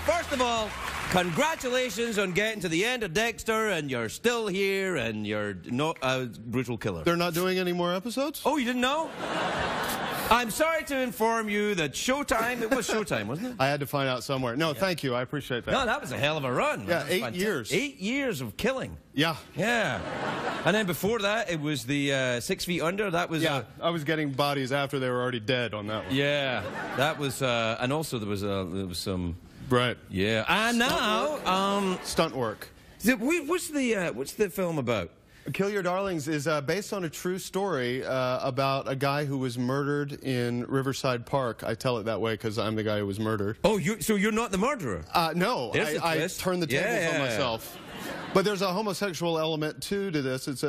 first of all, congratulations on getting to the end of Dexter, and you're still here, and you're not a brutal killer. They're not doing any more episodes? Oh, you didn't know? I'm sorry to inform you that Showtime, it was Showtime, wasn't it? I had to find out somewhere. No, thank you. I appreciate that. No, that was a hell of a run. Yeah, 8 years. 8 years of killing. Yeah. Yeah. And then before that, it was the 6 Feet Under. That was... Yeah, I was getting bodies after they were already dead on that one. Yeah. That was... and also there was some... Right. Yeah. And now... Stunt work. What's the film about? Kill Your Darlings is based on a true story about a guy who was murdered in Riverside Park. I tell it that way because I'm the guy who was murdered. Oh, so you're not the murderer? No, I turned the tables on myself. But there's a homosexual element too to this. It's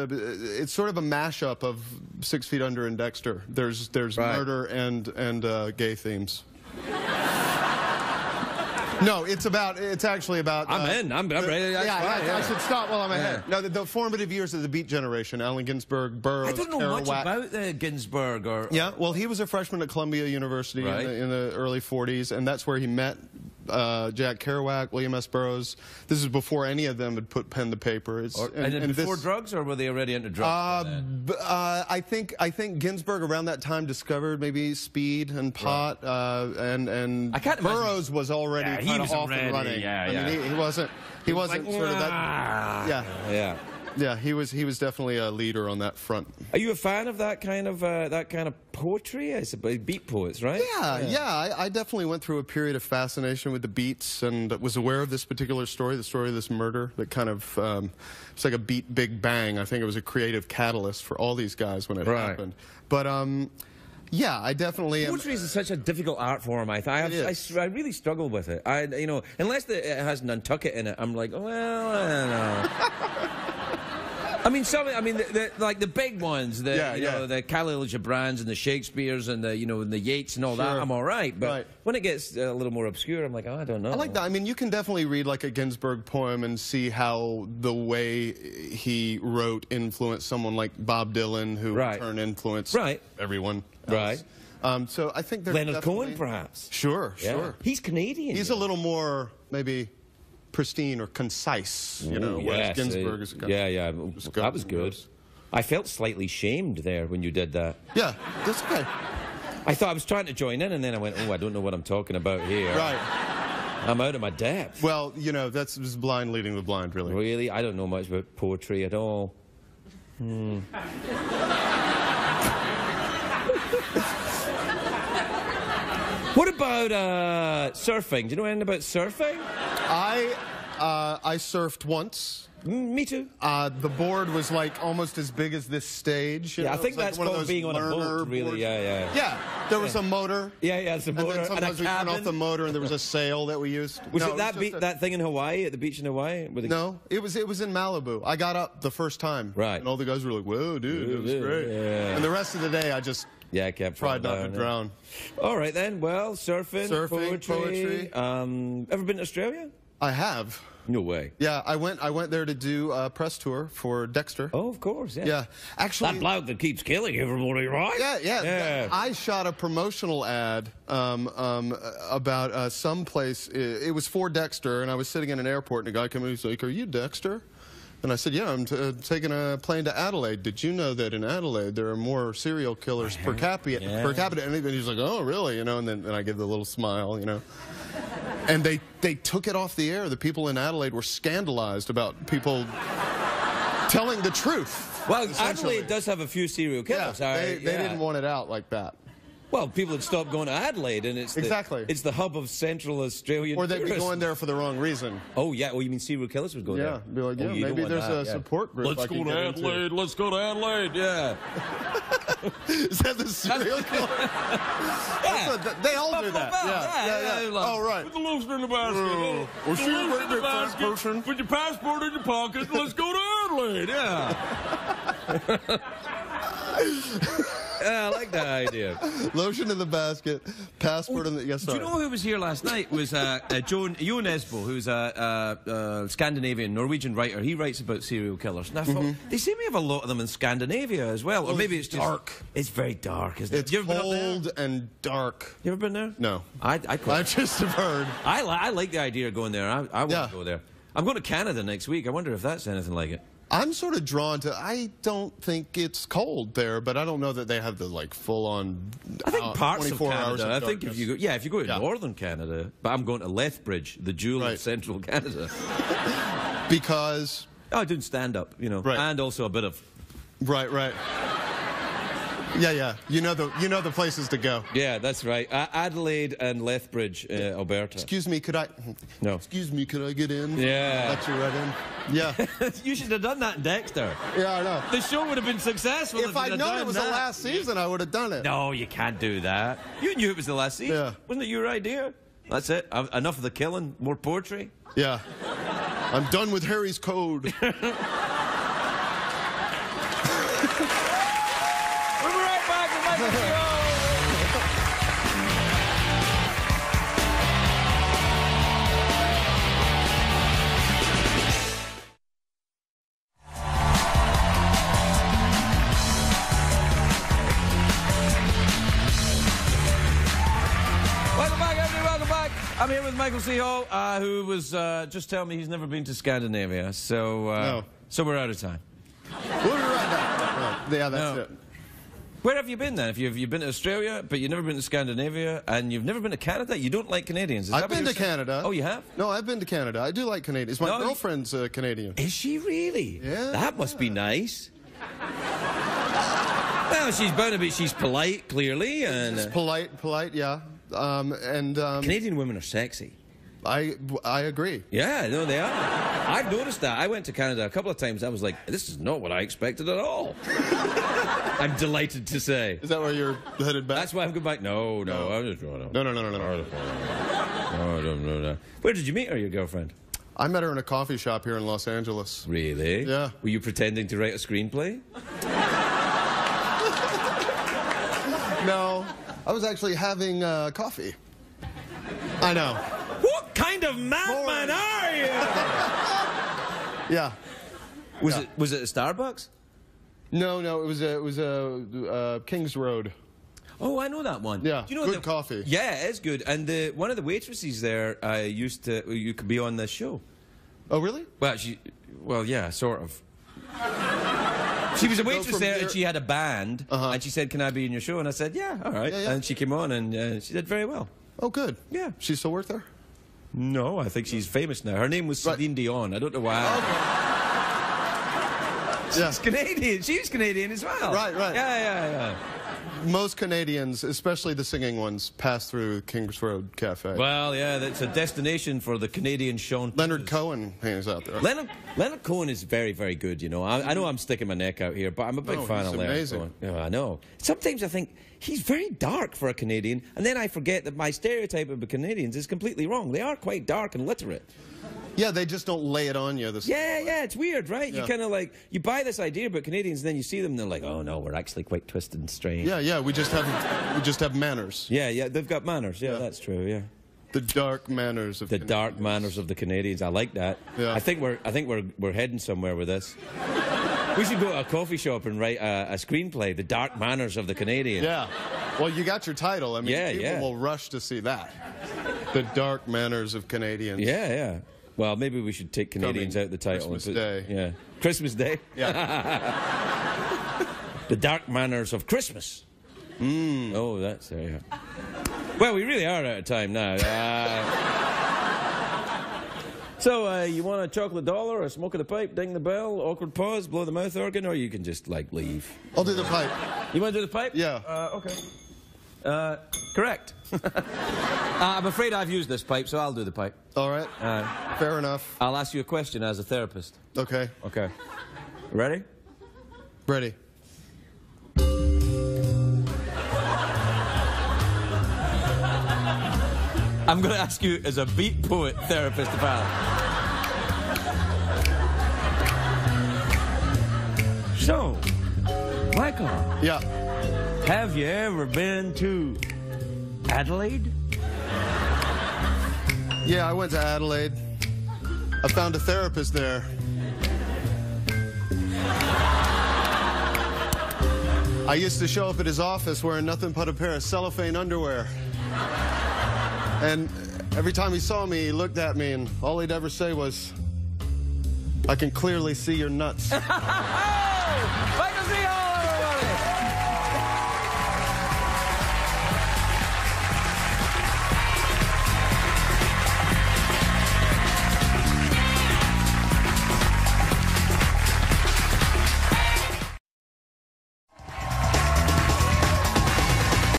sort of a mashup of 6 Feet Under and Dexter. There's murder and gay themes. No, it's actually about... I'm in. I'm ready. I should stop while I'm ahead. No, the formative years of the Beat generation, Allen Ginsberg, Burroughs, I don't know much about Ginsberg. Yeah, well, he was a freshman at Columbia University in the early 40s, and that's where he met Jack Kerouac, William S. Burroughs. This is before any of them had put pen to paper. And before drugs, or were they already into drugs? I think Ginsberg around that time discovered maybe speed and pot, and Burroughs was already kind of off and running. I mean, he wasn't sort of that. Yeah, he was definitely a leader on that front. Are you a fan of that kind of poetry? I suppose beat poets, right? Yeah. I definitely went through a period of fascination with the beats, and was aware of this particular story, the story of this murder. That kind of it's like a beat big bang. I think it was a creative catalyst for all these guys when it happened. But yeah, I definitely am. Poetry is such a difficult art form. I really struggle with it. Unless it has Nantucket in it, I'm like, well, I don't know. Like the big ones, the Khalil Gibrans and the Shakespeares and the Yeats and all that, I'm all right. But when it gets a little more obscure, I'm like, oh, I don't know. I like that. I mean, you can definitely read like a Ginsberg poem and see how the way he wrote influenced someone like Bob Dylan, who in turn influenced everyone else. So I think there's Leonard Cohen, perhaps. Sure. He's Canadian. He's a little more maybe pristine or concise, whereas Ginsberg is that was good. I felt slightly shamed there when you did that. Yeah, that's okay. I thought I was trying to join in, and then I went, oh, I don't know what I'm talking about here. Right. I'm out of my depth. Well, that's blind leading the blind, really. Really? I don't know much about poetry at all. What about surfing? Do you know anything about surfing? I surfed once. Me too. The board was like almost as big as this stage. I think that's called being on a boat, really. Yeah, there was a motor. Yeah, it's a motor. And then sometimes we turned off the motor, and there was a sail that we used. Was it that thing in Hawaii, at the beach in Hawaii? No, it was in Malibu. I got up the first time. Right. And all the guys were like, whoa, dude, it was great. Yeah. And the rest of the day, I just... tried not to drown. All right, then. Well, surfing, poetry. Ever been to Australia? I have. No way. Yeah, I went there to do a press tour for Dexter. Oh, of course, Yeah, actually... That bloke that keeps killing everybody, right? Yeah. I shot a promotional ad about some place. It was for Dexter, and I was sitting in an airport, and a guy came in and he's like, "Are you Dexter?" And I said, yeah, I'm taking a plane to Adelaide. Did you know that in Adelaide there are more serial killers per capita? And he's like, oh, really? And then I give the little smile, And they took it off the air. The people in Adelaide were scandalized about people telling the truth. Well, Adelaide does have a few serial killers. Yeah, they didn't want it out like that. Well, people had stopped going to Adelaide, and it's the hub of Central Australian Or they'd tourism. be going there for the wrong reason. Oh, yeah. Oh, you mean serial killers would go there? Yeah. Be like, maybe there's a support group. Let's go to Adelaide. Let's go to Adelaide. Yeah. Is that the serial killer? They all do that. Yeah. Oh, right. Put the lobster in the basket. Or she in the first person. Put your passport in your pocket. Let's go to Adelaide. Yeah. Yeah, I like that idea. Lotion in the basket, passport in the... Yes, sorry. Do you know who was here last night? Was Jo Nesbo, who's a Scandinavian, Norwegian writer. He writes about serial killers. And I thought, they seem to have a lot of them in Scandinavia as well. Or maybe it's just... dark. It's very dark, isn't it? It's cold and dark. You ever been there? No. I just have heard. I like the idea of going there. I want to go there. I'm going to Canada next week. I wonder if that's anything like it. I'm sort of drawn to... I don't think it's cold there, but I don't know that they have the, like, full-on... I think parts of Canada. I think if you go to northern Canada, but I'm going to Lethbridge, the jewel of central Canada. Because... Oh, doing stand-up, you know, and also a bit of... Right. Yeah. You know the places to go. Yeah, that's right. Adelaide and Lethbridge, Alberta. Excuse me, could I... No. Excuse me, could I get in? Yeah. Let you right in. Yeah. You should have done that in Dexter. Yeah, I know. The show would have been successful if I'd known it was the last season, I would have done it. No, you can't do that. You knew it was the last season. Yeah. Wasn't it your idea? That's it. Enough of the killing. More poetry. Yeah. I'm done with Harry's Code. Welcome back. I'm here with Michael C. Hall, who was just telling me he's never been to Scandinavia. So, so we're out of time. We'll be right back. Yeah, that's it. Where have you been then? If you've been to Australia, but you've never been to Scandinavia, and you've never been to Canada, you don't like Canadians. I've been to Canada. Oh, you have? No, I've been to Canada. I do like Canadians. My girlfriend's Canadian. Is she really? Yeah. That must be nice. Well, she's bound to be. She's polite, clearly, and she's polite, yeah. Canadian women are sexy. I agree. Yeah, no, they are. I've noticed that. I went to Canada a couple of times. I was like, this is not what I expected at all. I'm delighted to say. Is that where you're headed back? That's why I'm going back. No. I'm just No. No. Where did you meet her, your girlfriend? I met her in a coffee shop here in Los Angeles. Really? Yeah. Were you pretending to write a screenplay? No. I was actually having coffee. I know. What kind of madman are you? Yeah. Was it a Starbucks? No. It was a Kings Road. Oh, I know that one. Yeah. Do you know good coffee. Yeah, it's good. And one of the waitresses there you could be on this show. Oh, really? Well, yeah, sort of. She was a waitress there, and she had a band, and she said, "Can I be in your show?" And I said, "Yeah, all right." Yeah. And she came on, and she did very well. Oh, good. Yeah. She's still work there? No, I think she's famous now. Her name was Celine Dion. I don't know why. Okay. She's Canadian. She's Canadian as well. Right. Yeah. Most Canadians, especially the singing ones, pass through Kings Road Cafe. Well, yeah, that's a destination for the Canadian Sean. Leonard Cohen hangs out there. Leonard Cohen is very, very good, you know. I know I'm sticking my neck out here, but I'm a big fan of Leonard Cohen. Yeah, I know. Sometimes I think he's very dark for a Canadian, and then I forget that my stereotype of the Canadians is completely wrong. They are quite dark and literate. Yeah, they just don't lay it on you. Yeah, it's weird, right? Yeah. You kind of like, you buy this idea about Canadians, and then you see them, and they're like, oh no, we're actually quite twisted and strange. Yeah, we just have manners. Yeah, they've got manners. Yeah, that's true. Yeah. The dark manners of Canadians. Dark manners of the Canadians. I like that. Yeah. I think we're heading somewhere with this. We should go to a coffee shop and write a screenplay, The Dark Manners of the Canadians. Yeah. Well, you got your title. I mean, people will rush to see that. The Dark Manners of Canadians. Yeah. Well, maybe we should take Canadians out of the title. Christmas Day. Yeah. Christmas Day? Yeah. The Dark Manners of Christmas. Oh, that's... Well, we really are out of time now. So, you want a chocolate dollar, a smoke of the pipe, ding the bell, awkward pause, blow the mouth organ, or you can just, like, leave? I'll do the pipe. You want to do the pipe? Yeah. Okay. Correct. I'm afraid I've used this pipe, so I'll do the pipe. All right. Fair enough. I'll ask you a question as a therapist. Okay. Ready? Ready. I'm going to ask you as a beat poet therapist about it. So, Michael. Yeah. Have you ever been to Adelaide? Yeah, I went to Adelaide. I found a therapist there. I used to show up at his office wearing nothing but a pair of cellophane underwear. And every time he saw me, he looked at me, and all he'd ever say was, "I can clearly see your nuts." Michael C. Hall!